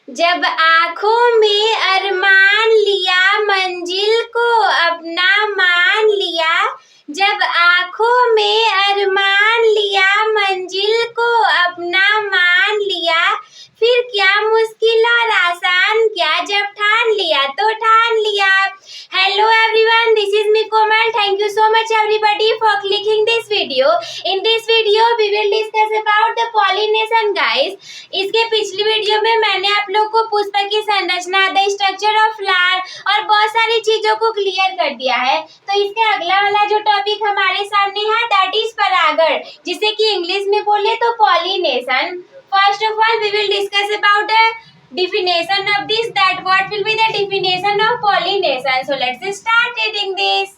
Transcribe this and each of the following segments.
जब आँखों में अरमान लिया मंजिल को अपना मान लिया। जब आँखों में अरमान लिया मंजिल को अपना मान लिया। फिर क्या मुश्किल और आसान क्या, जब ठान लिया तो ठान लिया। Hello everyone, this is me Komal. Thank you so much everybody for clicking this video. In this video we will discuss about the pollination guys. इसके पिछली वीडियो में मैंने आप लोग को पुष्प की संरचना, द स्ट्रक्चर ऑफ फ्लावर और बहुत सारी चीजों को क्लियर कर दिया है। तो इसका अगला वाला जो टॉपिक हमारे सामने है दैट इज परागण, जिसे कि इंग्लिश में बोले तो pollination. First of all, we will discuss about the definition of this. That what will be the definition of pollination? So let's start reading this.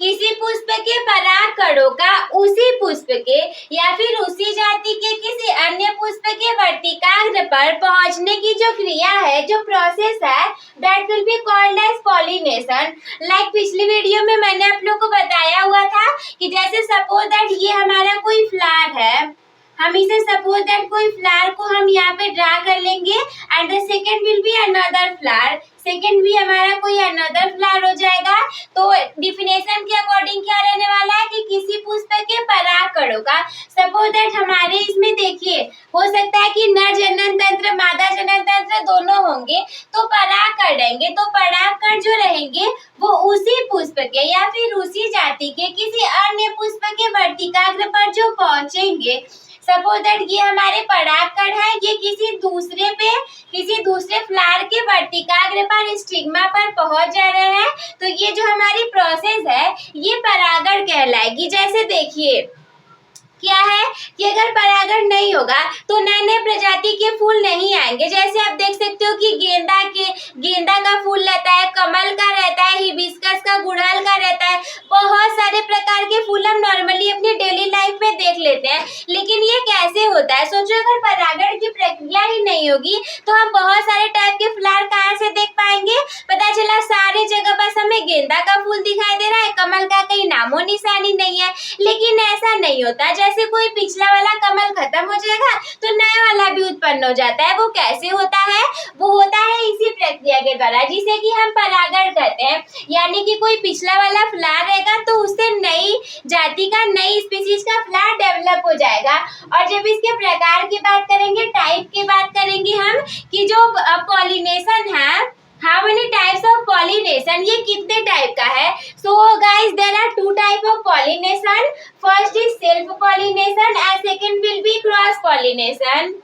किसी पुष्प के परागकणों का उसी पुष्प के या फिर उसी जाति के किसी अन्य पुष्प के वर्तिकाग्र पर पहुंचने की जो क्रिया है, जो प्रोसेस है, that will be called as pollination. Like पिछली वीडियो में मैंने आप लोग को बताया हुआ था कि जैसे सपोज दैट ये हमारा कोई फ्लावर है, हम इसे सपोज दैट कोई फ्लावर को हम यहाँ पे ड्रा कर लेंगे and the second will be another flower, second भी हमारा कोई अनदर फ्लावर हो जाएगा। तो डिफिनेशन के अकॉर्डिंग क्या रहने वाला है कि किसी पुष्प के परागकणों का, सपोज दैट हमारे इसमें देखिए हो सकता है कि नर जनन तंत्र मादा जनन तंत्र दोनों होंगे, तो परागकण रहेंगे। तो परागकण जो रहेंगे वो उसी पुष्प के या फिर उसी जाति के किसी अन्य पुष्प के वर्तिकाग्र पर जो पहुंचेंगे, सपोज दैट ये हमारे परागकण है, ये किसी दूसरे फ्लावर के वर्तिकाग्र पर स्टिग्मा पर पहुंच जा रहे हैं, तो ये जो हमारी प्रोसेस है ये परागण कहलाएगी। जैसे देखिए क्या है कि अगर परागण नहीं होगा तो नए नए प्रजाति के फूल नहीं आएंगे। जैसे आप देख सकते हो कि गेंदा का फूल रहता है, कमल का रहता है, हिबिस्कस का, गुड़हल का रहता है, बहुत सारे प्रकार के फूल हम नॉर्मली अपनी डेली लाइफ में देख लेते हैं। लेकिन ये कैसे होता है? सोचो अगर परागण की प्रक्रिया ही नहीं होगी तो हम बहुत सारे टाइप के फ्लावर कहाँ से देख पाएंगे? पता चला सारे जगह बस हमें गेंदा का फूल दिखाई दे रहा है, कमल का कहीं नामो निशानी नहीं है। लेकिन ऐसा नहीं होता, जैसे कोई पिछला वाला कमल खत्म हो जाएगा तो नया वाला भी उत्पन्न हो जाता है। वो कैसे होता है? वो होता है इसी प्रक्रिया के द्वारा, जिसे कि हम परागण कहते हैं। यानी कि कोई पिछला वाला फ्लावर रहेगा तो उससे नई जाति का, नई स्पीशीज का फ्लावर डेवलप हो जाएगा। और जब इसके प्रकार की बात करेंगे, टाइप की बात करेंगे हम कि जो पॉलिनेशन है, how many types of pollination, ये कितने टाइप का है? So guys there are two type of pollination. First is self pollination and second will be cross pollination.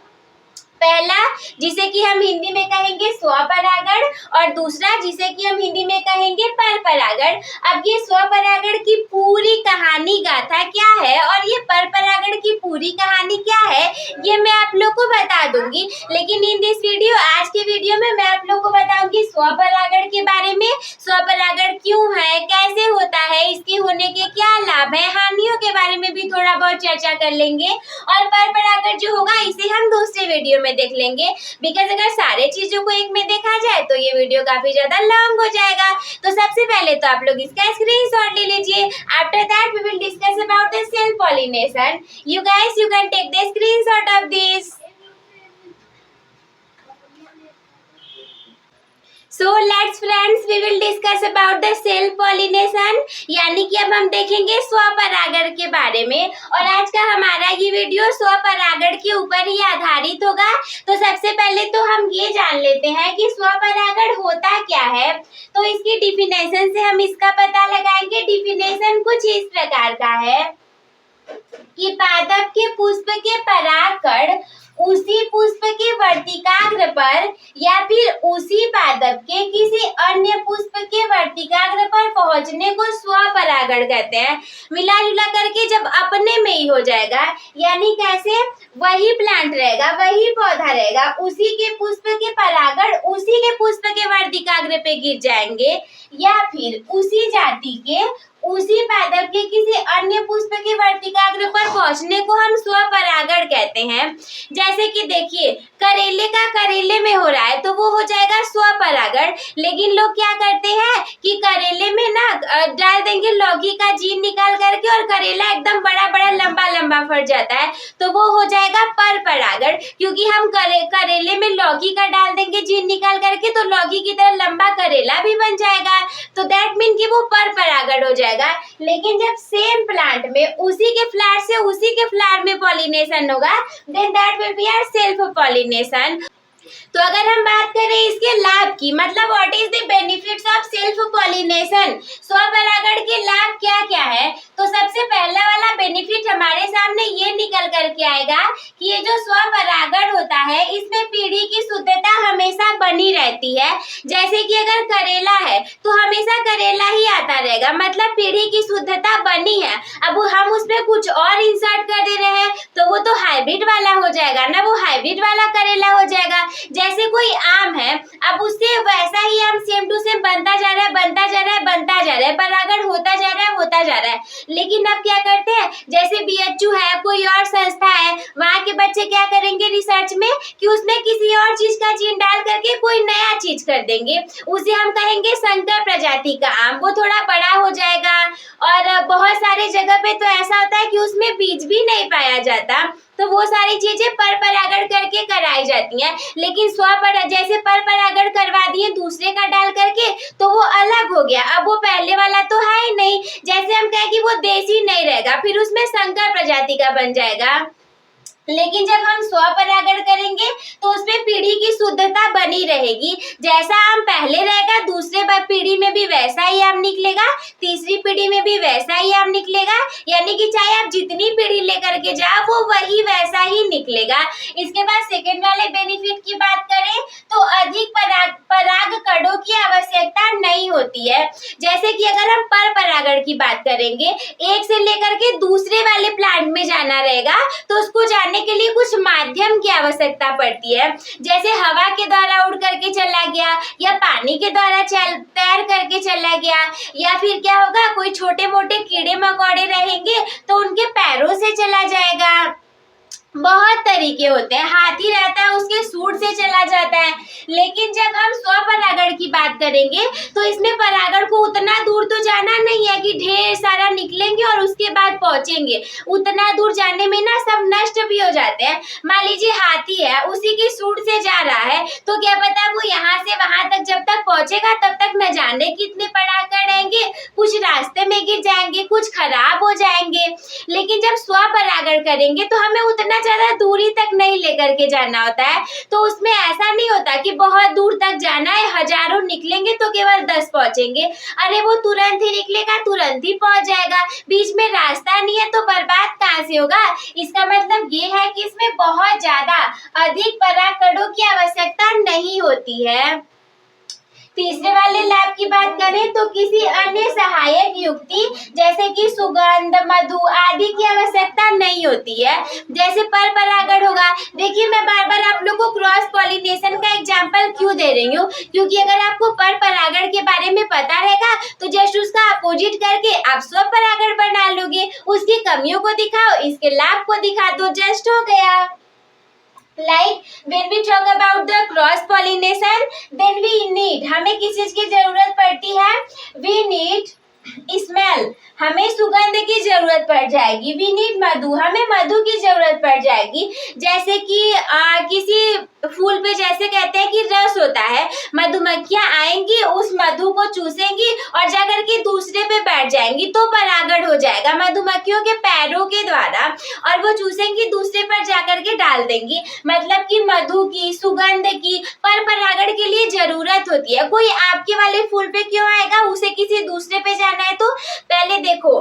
पहला जिसे कि हम हिंदी में कहेंगे स्वपरागण और दूसरा जिसे कि हम हिंदी में कहेंगे परपरागण। अब ये स्वपरागण की पूरी कहानी गाथा क्या है और ये परपरागण की पूरी कहानी क्या है ये मैं आप लोग को बता दूंगी। लेकिन इन दिस वीडियो, आज के वीडियो में मैं आप लोग को बताऊंगी स्वपरागण के बारे में। स्वपरागण क्यों है, कैसे होता है, इसके होने के क्या लाभ है, हानियों के बारे में भी थोड़ा बहुत चर्चा कर लेंगे। और परपरागण जो होगा इसे हम दूसरे वीडियो में देख लेंगे, बिकॉज अगर सारे चीजों को एक में देखा जाए तो ये वीडियो काफी ज्यादा लॉन्ग हो जाएगा। तो सबसे पहले तो आप लोग इसका स्क्रीनशॉट ले लीजिए। After that we will discuss about the self pollination. You guys you can take the screenshot of this. So let's friends we will discuss about the self pollination, यानी कि अब हम देखेंगे स्वपरागण के बारे में। और आज का हमारा ये वीडियो स्वपरागण के ऊपर ही आधारित होगा। तो सबसे पहले तो हम ये जान लेते हैं कि स्वपरागण होता क्या है। तो इसकी डिफिनेशन से हम इसका पता लगाएंगे। डिफिनेशन कुछ इस प्रकार का है कि पादप के पुष्प के परागकण उसी पुष्प के वर्तिकाग्र पर या फिर उसी पादप के किसी अन्य पुष्प के वर्तिकाग्र पर पहुंचने को स्वपरागण कहते हैं। मिला जुला करके जब अपने में ही हो जाएगा, यानी कैसे, वही प्लांट रहेगा, वही पौधा रहेगा, उसी के पुष्प के परागण उसी के पुष्प के वर्तिकाग्र पे गिर जाएंगे या फिर उसी जाति के उसी पादप के किसी अन्य पुष्प के वर्तिकाग्र पर पहुंचने को हम स्वपरागण कहते हैं। जैसे कि देखिए, करेले का करेले में हो रहा है तो वो हो जाएगा स्वपरागण। लेकिन लोग क्या करते हैं कि करेले में ना डाल देंगे लौकी का जीन निकाल करके और करेला एकदम बड़ा बड़ा लंबा लंबा फट जाता है, तो वो हो जाएगा परपरागण। क्योंकि हम करेले में लौकी का डाल देंगे जीन निकाल करके तो लौकी की तरह लंबा करेला भी बन जाएगा, तो दैट मीन कि वो परपरागण हो जाएगा। लेकिन जब सेम प्लांट में उसी के फ्लावर से उसी के फ्लावर में पॉलिनेशन होगा, then that will be our self pollination. तो अगर हम बात करें इसके लाभ की, मतलब what is the benefits of self pollination, स्वपरागण के लाभ क्या क्या है, तो सबसे पहला वाला बेनिफिट हमारे सामने ये निकल करके आएगा कि ये जो स्वपरागण होता है इसमें पीढ़ी की शुद्धता हमेशा बनी रहती है। जैसे कि अगर करेला है तो हमेशा करेला ही आता रहेगा, मतलब पीढ़ी की शुद्धता बनी है। अब हम उसमें कुछ और इंसर्ट कर दे रहे हैं तो वो तो हाइब्रिड वाला हो जाएगा ना, वो हाइब्रिड वाला करेला हो जाएगा। जैसे कोई आम है, अब उससे वैसा ही आम सेम टू सेम बनता जा रहा है, बनता जा रहा है, बनता जा रहा है, परागण होता जा रहा है, होता जा रहा है। लेकिन अब क्या करते हैं, जैसे बीएचयू है, कोई और संस्था है, वहाँ के बच्चे क्या करेंगे रिसर्च में कि उसमें किसी और चीज का जीन डाल करके कोई नया चीज कर देंगे, उसे हम कहेंगे संकर प्रजाति का आम। वो थोड़ा बड़ा हो जाएगा और बहुत सारे जगह पे तो ऐसा होता है कि उसमें बीज भी नहीं पाया जाता, तो वो सारी चीजें परपरागण करके कराई जाती हैं। लेकिन जैसे परपरागण करवा दिए दूसरे का डाल करके तो वो अलग हो गया, अब वो पहले वाला तो है ही नहीं। जैसे हम कहें कि वो देसी नहीं रहेगा, फिर उसमें संकर प्रजाति का बन जाएगा। लेकिन जब हम स्वपरागण करेंगे तो उसमें पीढ़ी की शुद्धता बनी रहेगी, जैसा आम पहले रहेगा दूसरे पीढ़ी में भी वैसा ही आम निकलेगा, तीसरी पीढ़ी में भी वैसा ही आम निकलेगा, यानी कि चाहे आप जितनी पीढ़ी लेकर के जाओ वो वही वैसा ही निकलेगा। इसके बाद सेकेंड वाले बेनिफिट की बात करें तो अधिक पराग कणों की आवश्यकता नहीं होती है। जैसे कि अगर हम परपरागण की बात करेंगे, एक से लेकर के दूसरे वाले प्लांट में जाना रहेगा तो उसको जाने के लिए कुछ माध्यम की आवश्यकता पड़ती है। जैसे हवा के द्वारा उड़ करके चला गया, या पानी के द्वारा तैर करके चला गया, या फिर क्या होगा कोई छोटे मोटे कीड़े मकोड़े रहेंगे तो उनके पैरों से चला जाएगा। बहुत तरीके होते हैं, हाथी रहता है उसके सूंड से चला जाता है। लेकिन जब हम स्वपरागण की बात करेंगे तो इसमें परागण को उतना दूर तो जाना नहीं है कि ढेर सारा निकलेंगे और उसके बाद पहुंचेंगे, उतना दूर जाने में ना सब नष्ट भी हो जाते हैं। मान लीजिए हाथी है, उसी की सूंड से जा रहा है तो क्या पता वो यहाँ से वहां तक जब तक पहुंचेगा तब तक न जाने कितने परागण रहेंगे, कुछ रास्ते में गिर जाएंगे, कुछ खराब हो जाएंगे। लेकिन जब स्वपरागण करेंगे तो हमें उतना ज्यादा दूरी तक नहीं लेकर के जाना होता है, तो उसमें ऐसा नहीं होता कि बहुत दूर तक जाना है, हजारों निकलेंगे तो केवल 10 पहुंचेंगे। अरे वो तुरंत ही निकलेगा, तुरंत ही पहुंच जाएगा, बीच में रास्ता नहीं है तो बर्बाद कहाँ से होगा। इसका मतलब ये है कि इसमें बहुत ज्यादा अधिक परागकणों की आवश्यकता नहीं होती है। तीसरे वाले लाभ की बात करें तो किसी अन्य सहायक युक्ति जैसे कि सुगंध, मधु आदि की आवश्यकता नहीं होती है। जैसे परपरागण होगा, देखिए मैं बार बार आप लोग को क्रॉस पॉलिनेशन का एग्जांपल क्यों दे रही हूँ, क्योंकि अगर आपको परपरागण के बारे में पता रहेगा तो जस्ट उसका अपोजिट करके आप स्वपरागण बना लोगे। उसकी कमियों को दिखाओ, इसके लाभ को दिखा दो, जस्ट हो गया। Like when we talk about the cross pollination, then we need, हमें किस चीज की जरूरत पड़ती है, we need स्मेल, हमें सुगंध की जरूरत पड़ जाएगी, वी नीड मधु, हमें मधु की जरूरत पड़ जाएगी। जैसे कि किसी फूल पे जैसे कहते हैं कि रस होता है, मधुमक्खियां आएंगी उस मधु को चूसेंगी और जाकर के दूसरे पे बैठ जाएंगी तो परागण हो जाएगा मधुमक्खियों के पैरों के द्वारा, और वो चूसेंगी दूसरे पर जाकर के डाल देंगी। मतलब कि मधु की, सुगंध की, परागण के लिए जरूरत होती है। कोई आपके वाले फूल पे क्यों आएगा, उसे किसी दूसरे पे जाना है तो पहले देखो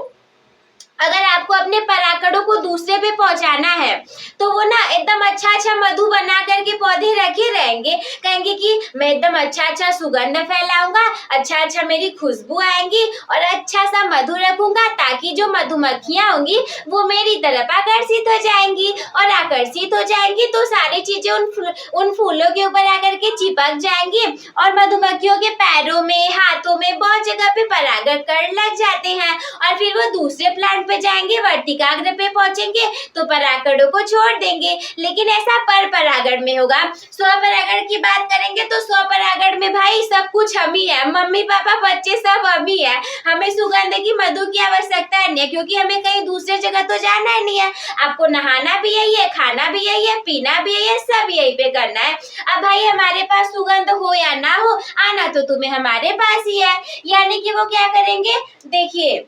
अगर आपको अपने परागकणों को दूसरे पे पहुंचाना है तो वो ना एकदम अच्छा अच्छा मधु बना करके पौधे रखे रहेंगे, कहेंगे कि मैं एकदम अच्छा अच्छा सुगंध फैलाऊंगा, अच्छा अच्छा मेरी खुशबू आएंगी और अच्छा सा मधु रखूंगा, ताकि जो मधुमक्खियां होंगी वो मेरी तरफ आकर्षित हो जाएंगी और आकर्षित हो जाएंगी तो सारी चीजें उन फूलों के ऊपर आकर के चिपक जाएंगी और मधुमक्खियों के पैरों में, हाथों में, बहुत जगह पे परागकण लग जाते हैं और फिर वो दूसरे प्लांट पे जाएंगे, वर्तिकाग्र पे पहुंचेंगे तो परागकणों को छोड़ देंगे। लेकिन ऐसा पर परागण में होगा। स्वपरागण की बात करेंगे तो स्वपरागण में भाई सब कुछ हम ही है, मम्मी पापा बच्चे सब हम ही है, हमें सुगंध की, मधु की आवश्यकता नहीं है, क्योंकि हमें कहीं दूसरे जगह तो जाना ही नहीं है। आपको नहाना भी यही है, खाना भी यही है, पीना भी यही है, सब यही पे करना है। अब भाई हमारे पास सुगंध हो या ना हो, आना तो तुम्हें हमारे पास ही है। यानी कि वो क्या करेंगे, देखिए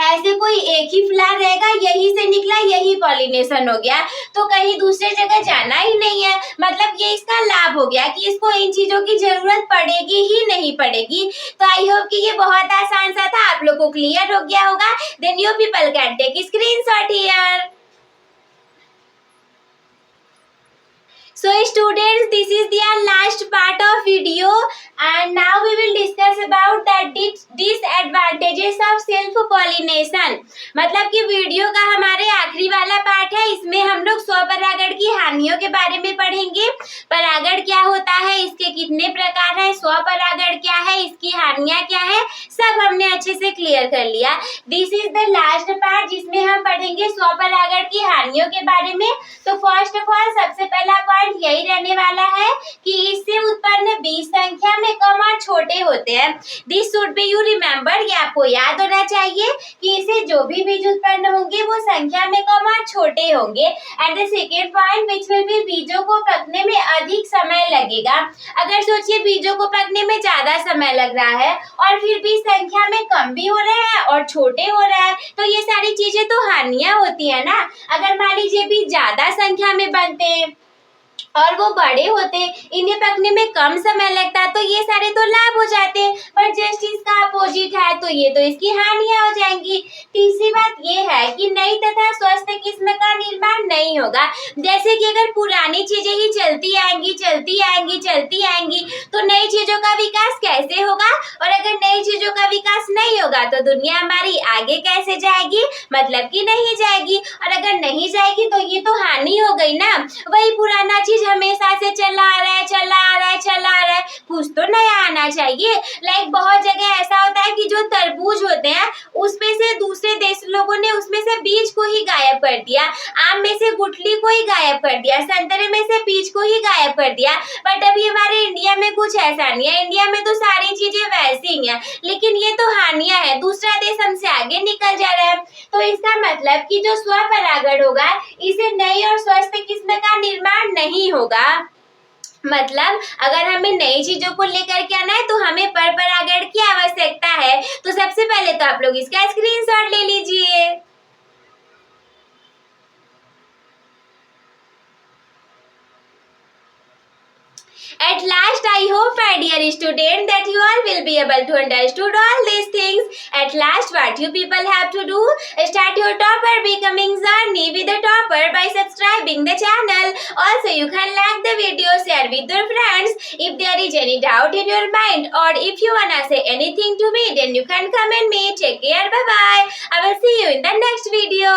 ऐसे कोई एक ही फ्लावर रहेगा, यही से निकला, यही पॉलिनेशन हो गया, तो कहीं दूसरे जगह जाना ही नहीं है। मतलब ये इसका लाभ हो गया कि इसको इन चीजों की जरूरत पड़ेगी ही नहीं पड़ेगी। तो आई होप कि ये बहुत आसान सा था, आप लोग को क्लियर हो गया होगा। Then you people can take screenshot here. So students, this is the last part of video and now we will discuss about the disadvantages of self pollination। मतलब कि वीडियो का हमारे आखिरी वाला पार्ट है, इसमें हम लोग स्वपरागण की हानियों के बारे में पढ़ेंगे। परागण क्या होता है, इसके कितने प्रकार है, स्वपरागण क्या है, इसकी हानियां क्या है, सब हमने अच्छे से क्लियर कर लिया। This is the last part जिसमें हम पढ़ेंगे स्वपरागण की हानियों के बारे में। तो फर्स्ट ऑफ ऑल सबसे पहला पॉइंट यही रहने वाला है कि इससे उत्पन्न बीज संख्या में कम और छोटे होते हैं। This should be you remember, ये आपको याद होना चाहिए कि इससे जो भी बीज उत्पन्न होंगे वो संख्या में कम और छोटे होंगे। And the second point which will be, बीजों को पकने में अधिक समय लगेगा। अगर सोचिए बीजों को पकने में ज्यादा समय लग रहा है और फिर भी संख्या में कम भी हो रहे हैं और छोटे हो रहा है, तो ये सारी चीजें तो हानियां होती है ना। अगर मान लीजिए बीज ज्यादा संख्या में बनते हैं और वो बड़े होते, इन्हें पकने में कम समय लगता, तो ये सारे तो लाभ हो जाते, पर जस्ट इसका अपोजिट है तो ये तो इसकी हानियां हो जाएंगी। तीसरी बात ये है कि नई तथा स्वस्थ किस्म का निर्माण नहीं होगा। जैसे कि अगर पुरानी चीजें ही चलती आएंगी चलती आएंगी चलती आएंगी तो नई चीजों का विकास कैसे होगा, और अगर नई चीजों का विकास नहीं होगा तो दुनिया हमारी आगे कैसे जाएगी, मतलब कि नहीं जाएगी। और अगर नहीं जाएगी तो ये तो हानि हो गई ना। वही पुराना चीज हमेशा से चला आ रहा है चला आ रहा है चला आ रहा है, कुछ तो नया आना चाहिए। लाइक बहुत जगह ऐसा होता है कि जो तरबूज होते हैं उसमें से दूसरे देश लोगों ने उसमें से बीज को ही गायब कर दिया, आम में से गुठली को ही गायब कर दिया, संतरे में से बीज को ही गायब कर दिया। बट अभी हमारे इंडिया में कुछ ऐसा नहीं है, इंडिया में तो सारी चीजें वैसी ही हैं, लेकिन ये तो हानियां है, दूसरा देश हमसे आगे निकल जा रहा है। तो इसका मतलब कि जो स्वपरागण होगा इसे नई और स्वस्थ किस्म का निर्माण नहीं होगा। मतलब अगर हमें नई चीजों को लेकर के आना है तो हमें पर परागण की आवश्यकता है। तो सबसे पहले तो आप लोग इसका स्क्रीनशॉट ले लीजिए। At last, I hope, my dear student, that you all will be able to understood all these things. At last, what you people have to do, start your topper becoming journey with the topper by subscribing the channel. Also, you can like the video, share with your friends. If there is any doubt in your mind or if you wanna say anything to me, then you can comment me. Take care, bye bye. I will see you in the next video.